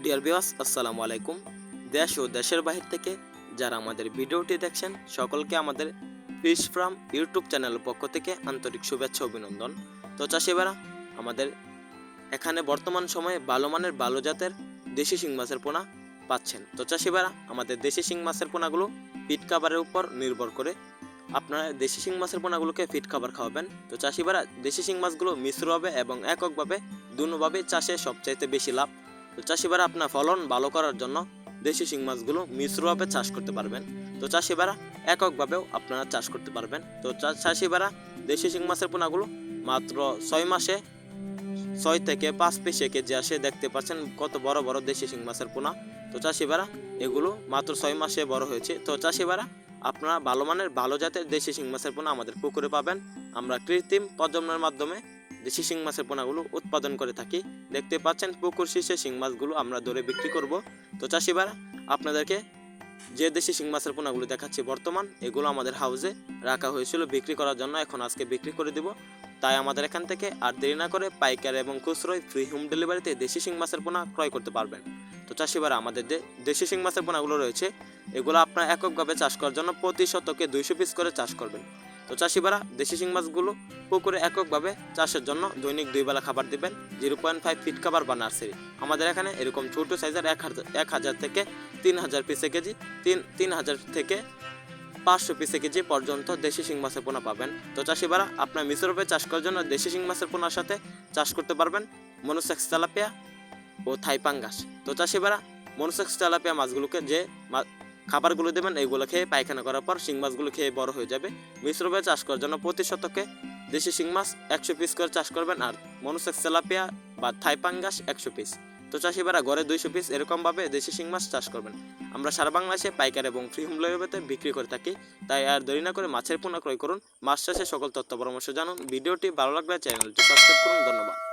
Dear viewers, আসসালামু আলাইকুম। দেশ ও দেশের বাহির থেকে যারা আমাদের ভিডিওটি দেখছেন সকলকে আমাদের ফিশ ফার্ম ইউটিউব চ্যানেলের পক্ষ থেকে আন্তরিক শুভেচ্ছা অভিনন্দন। তো চাষিবারা, আমাদের এখানে বর্তমান সময়ে ভালো মানের ভালো জাতের দেশি শিং মাছের পোনা পাচ্ছেন। তো চাষিবারা, আমাদের দেশি শিং মাছের পোনাগুলো ফিট খাবারের উপর নির্ভর করে। আপনারা দেশি শিং মাছের পোনাগুলোকে ফিট খাবার খাওয়াবেন। তো চাষিবারা, দেশি শিং মাছগুলো মিশ্রভাবে এবং এককভাবে দুভাবে চাষে সবচাইতে বেশি লাভ। তো চাষিবারা, আপনার ফলন ভালো করার জন্য দেশি শিং মাছগুলো মিশ্রভাবে চাষ করতে পারবেন। তো চাষিবারা, এককভাবেও আপনারা চাষ করতে পারবেন। তো চাষিবারা, দেশি শিং মাছের পোনাগুলো মাত্র 6 মাসে 6 থেকে 5 পিস কেজি আসে। দেখতে পাচ্ছেন কত বড় বড় দেশি শিং মাছের পোনা। তো চাষিবারা, এগুলো মাত্র 6 মাসে বড় হয়েছে। তো চাষিবারা, আপনারা ভালো মানের ভালো জাতের দেশি শিং মাছের পোনা আমাদের পুকুরে পাবেন। আমরা কৃত্রিম প্রজননের মাধ্যমে দেশি শিং মাছের পোনাগুলো উৎপাদন করে থাকি। দেখতে পাচ্ছেন পুকুর শীর্ষে শিং মাছগুলো আমরা ধরে বিক্রি করব। তো চাষিবারা, আপনাদেরকে যে দেশি শিং মাছের পোনাগুলো দেখাচ্ছি বর্তমান, এগুলো আমাদের হাউসে রাখা হয়েছিল বিক্রি করার জন্য। এখন আজকে বিক্রি করে দিব। তাই আমাদের এখান থেকে আর দেরি না করে পাইকারি এবং খুচরোয় ফ্রি হোম ডেলিভারিতে দেশি শিং মাছের পোনা ক্রয় করতে পারবেন। তো চাষিবারা, আমাদের যে দেশি শিং মাছের পোনাগুলো রয়েছে, এগুলো আপনার এককভাবে চাষ করার জন্য প্রতি শতকে 200 পিস করে চাষ করবেন। তো চাষিবারা, দেশি শিং মাছগুলো পুকুরে এককভাবে চাষের জন্য দৈনিক 2 বেলা খাবার দিবেন। 0.5 ফিট খাবার বা নার্সারি। আমাদের এখানে এরকম ছোট সাইজের 1000 থেকে 3000 পিসে কেজি, 3000 থেকে 500 পিসে কেজি পর্যন্ত দেশি শিং মাছের পোনা পাবেন। তো চাষিবারা, আপনার মিশ্রভাবে চাষ করার জন্য দেশি শিং মাছের পোনার সাথে চাষ করতে পারবেন মনোসেক্স তেলাপিয়া ও থাই পাঙ্গাস। তো চাষিবারা, মনোসেক্স তেলাপিয়া মাছগুলোকে যে খাবারগুলো দেবেন, এইগুলো খেয়ে পায়খানা করার পর শিং মাছগুলো খেয়ে বড় হয়ে যাবে। মিশ্রভাবে চাষ করার জন্য প্রতি শতকে দেশি শিং মাছ 100 পিস করে চাষ করবেন, আর মনোসেক্স তেলাপিয়া বা থাই পাঙ্গাস 100 পিস। তো চাষিবারা, গড়ে 200 পিস এরকমভাবে দেশি শিং মাছ চাষ করবেন। আমরা সারা বাংলাদেশে পাইকারি এবং ফ্রি হোম ডেলিভারিতে বিক্রি করে থাকি। তাই আর দেরি না করে মাছের পোনা ক্রয় করুন। মাছ চাষে সকল তথ্য পরামর্শ জানুন। ভিডিওটি ভালো লাগলে চ্যানেলটি সাবস্ক্রাইব করুন। ধন্যবাদ।